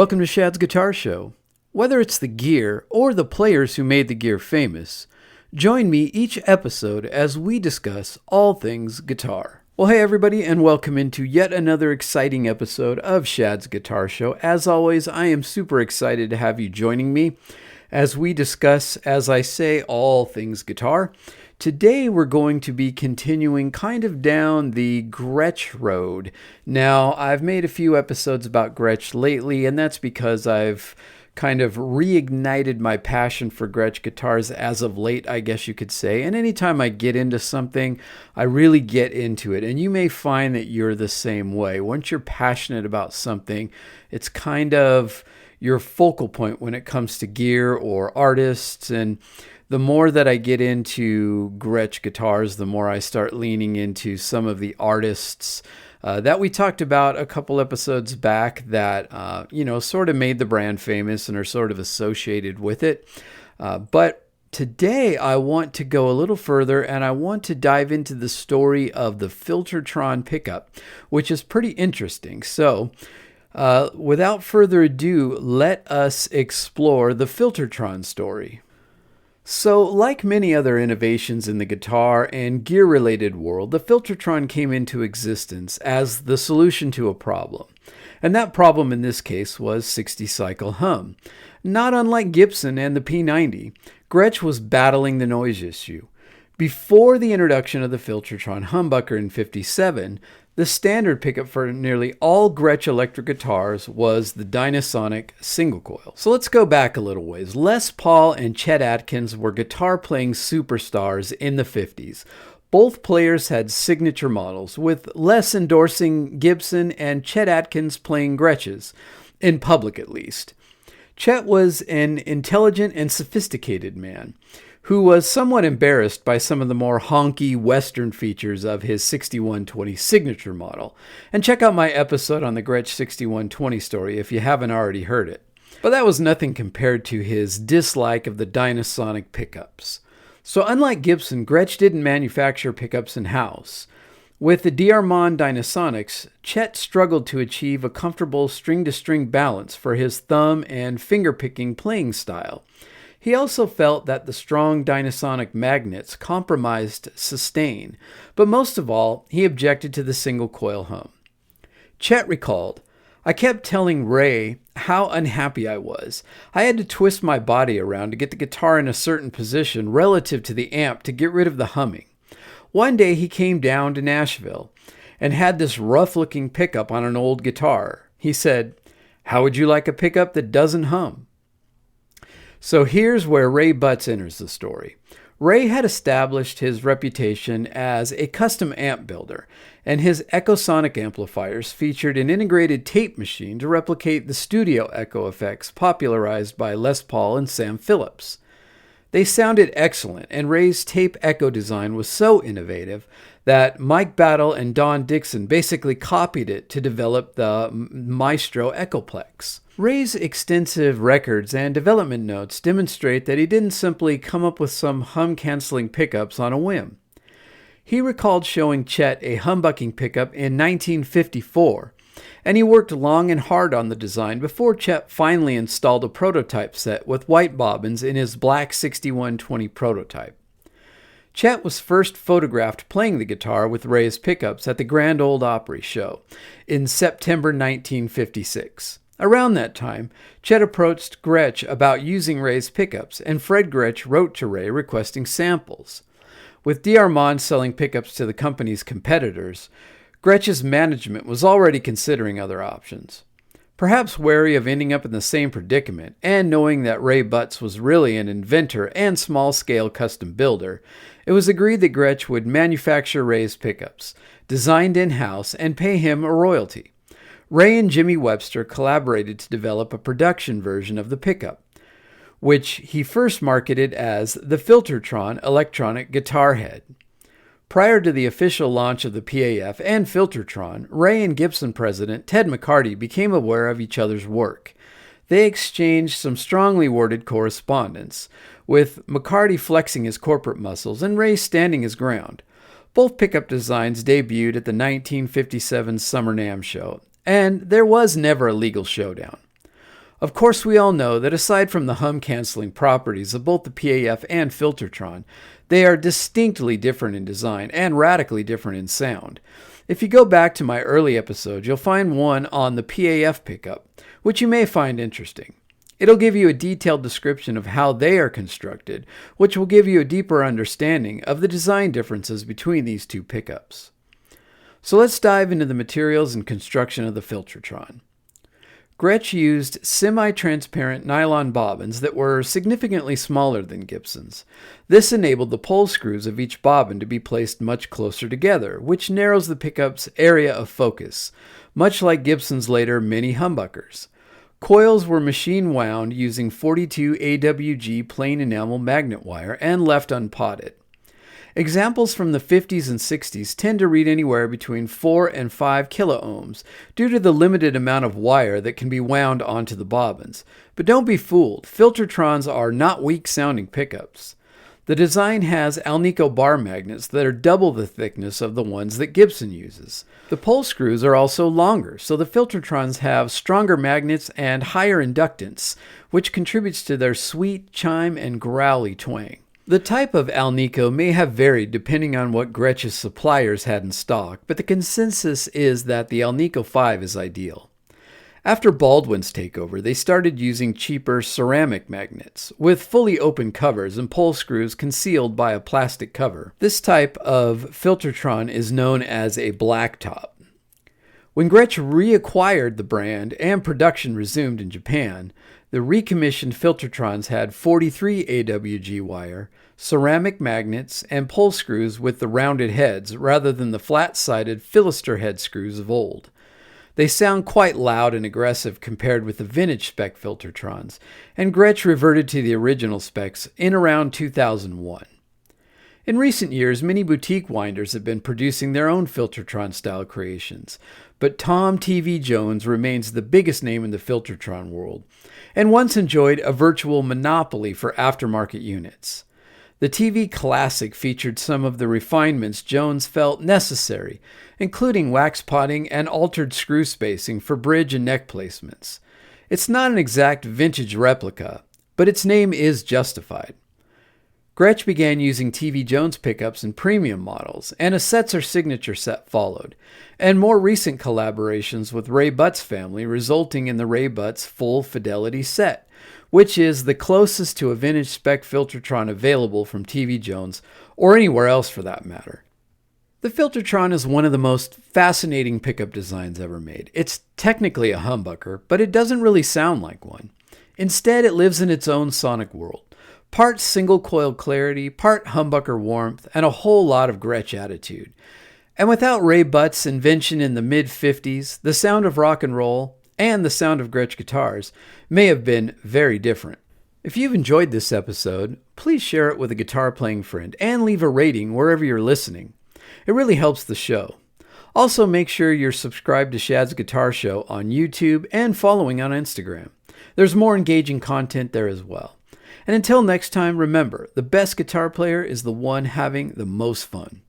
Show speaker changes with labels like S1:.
S1: Welcome to Shad's Guitar Show. Whether it's the gear or the players who made the gear famous, join me each episode as we discuss all things guitar. Well, hey everybody, and welcome into yet another exciting episode of Shad's Guitar Show. As always, I am super excited to have you joining me as we discuss, as I say, all things guitar. Today we're going to be continuing kind of down the Gretsch road. Now, I've made a few episodes about Gretsch lately, and that's because I've kind of reignited my passion for Gretsch guitars as of late, I guess you could say. And anytime I get into something, I really get into it. And you may find that you're the same way. Once you're passionate about something, it's kind of your focal point when it comes to gear or artists. And the more that I get into Gretsch guitars, the more I start leaning into some of the artists that we talked about a couple episodes back that, sort of made the brand famous and are sort of associated with it. But today I want to go a little further and I want to dive into the story of the Fliter'tron pickup, which is pretty interesting. So without further ado, let us explore the Fliter'tron story. So, like many other innovations in the guitar and gear-related world, the Fliter'tron came into existence as the solution to a problem. And that problem in this case was 60-cycle hum. Not unlike Gibson and the P90, Gretsch was battling the noise issue. Before the introduction of the Fliter'tron humbucker in '57, the standard pickup for nearly all Gretsch electric guitars was the Dynasonic single coil. So let's go back a little ways. Les Paul and Chet Atkins were guitar-playing superstars in the 50s. Both players had signature models, with Les endorsing Gibson and Chet Atkins playing Gretsch's, in public at least. Chet was an intelligent and sophisticated man who was somewhat embarrassed by some of the more honky Western features of his 6120 signature model. And check out my episode on the Gretsch 6120 story if you haven't already heard it. But that was nothing compared to his dislike of the Dynasonic pickups. So unlike Gibson, Gretsch didn't manufacture pickups in-house. With the D'Armond Dynasonics, Chet struggled to achieve a comfortable string-to-string balance for his thumb and finger-picking playing style. He also felt that the strong Dynasonic magnets compromised sustain, but most of all, he objected to the single coil hum. Chet recalled, "I kept telling Ray how unhappy I was. I had to twist my body around to get the guitar in a certain position relative to the amp to get rid of the humming. One day he came down to Nashville and had this rough-looking pickup on an old guitar. He said, 'How would you like a pickup that doesn't hum?' So here's where Ray Butts enters the story. Ray had established his reputation as a custom amp builder, and his Echosonic amplifiers featured an integrated tape machine to replicate the studio echo effects popularized by Les Paul and Sam Phillips. They sounded excellent, and Ray's tape echo design was so innovative that Mike Battle and Don Dixon basically copied it to develop the Maestro Echoplex. Ray's extensive records and development notes demonstrate that he didn't simply come up with some hum-canceling pickups on a whim. He recalled showing Chet a humbucking pickup in 1954, and he worked long and hard on the design before Chet finally installed a prototype set with white bobbins in his black 6120 prototype. Chet was first photographed playing the guitar with Ray's pickups at the Grand Ole Opry show in September 1956. Around that time, Chet approached Gretsch about using Ray's pickups, and Fred Gretsch wrote to Ray requesting samples. With D'Armond selling pickups to the company's competitors, Gretsch's management was already considering other options. Perhaps wary of ending up in the same predicament, and knowing that Ray Butts was really an inventor and small-scale custom builder, it was agreed that Gretsch would manufacture Ray's pickups, designed in-house, and pay him a royalty. Ray and Jimmy Webster collaborated to develop a production version of the pickup, which he first marketed as the Fliter'tron electronic guitar head. Prior to the official launch of the PAF and Fliter'tron, Ray and Gibson president Ted McCarty became aware of each other's work. They exchanged some strongly worded correspondence, with McCarty flexing his corporate muscles and Ray standing his ground. Both pickup designs debuted at the 1957 Summer NAMM show, and there was never a legal showdown. Of course, we all know that aside from the hum-canceling properties of both the PAF and Fliter'tron, they are distinctly different in design and radically different in sound. If you go back to my early episodes, you'll find one on the PAF pickup, which you may find interesting. It'll give you a detailed description of how they are constructed, which will give you a deeper understanding of the design differences between these two pickups. So let's dive into the materials and construction of the Fliter'tron. Gretsch used semi-transparent nylon bobbins that were significantly smaller than Gibson's. This enabled the pole screws of each bobbin to be placed much closer together, which narrows the pickup's area of focus, much like Gibson's later mini humbuckers. Coils were machine wound using 42 AWG plain enamel magnet wire and left unpotted. Examples from the 50s and 60s tend to read anywhere between 4 and 5 kiloohms due to the limited amount of wire that can be wound onto the bobbins. But don't be fooled, Fliter'trons are not weak-sounding pickups. The design has Alnico bar magnets that are double the thickness of the ones that Gibson uses. The pole screws are also longer, so the Fliter'trons have stronger magnets and higher inductance, which contributes to their sweet chime and growly twang. The type of Alnico may have varied depending on what Gretsch's suppliers had in stock, but the consensus is that the Alnico 5 is ideal. After Baldwin's takeover, they started using cheaper ceramic magnets, with fully open covers and pole screws concealed by a plastic cover. This type of Fliter'tron is known as a blacktop. When Gretsch reacquired the brand and production resumed in Japan, the recommissioned Fliter'trons had 43 AWG wire, ceramic magnets, and pole screws with the rounded heads rather than the flat-sided Philister head screws of old. They sound quite loud and aggressive compared with the vintage spec Fliter'trons, and Gretsch reverted to the original specs in around 2001. In recent years, many boutique winders have been producing their own Fliter'tron-style creations, but Tom TV Jones remains the biggest name in the Fliter'tron world, and once enjoyed a virtual monopoly for aftermarket units. The TV Classic featured some of the refinements Jones felt necessary, including wax potting and altered screw spacing for bridge and neck placements. It's not an exact vintage replica, but its name is justified. Gretsch began using TV Jones pickups in premium models, and a Setzer signature set followed, and more recent collaborations with Ray Butt's family resulting in the Ray Butt's Full Fidelity set, which is the closest to a vintage spec Fliter'tron available from TV Jones, or anywhere else for that matter. The Fliter'tron is one of the most fascinating pickup designs ever made. It's technically a humbucker, but it doesn't really sound like one. Instead, it lives in its own sonic world. Part single-coil clarity, part humbucker warmth, and a whole lot of Gretsch attitude. And without Ray Butt's invention in the mid-50s, the sound of rock and roll, and the sound of Gretsch guitars, may have been very different. If you've enjoyed this episode, please share it with a guitar-playing friend, and leave a rating wherever you're listening. It really helps the show. Also, make sure you're subscribed to Shad's Guitar Show on YouTube and following on Instagram. There's more engaging content there as well. And until next time, remember, the best guitar player is the one having the most fun.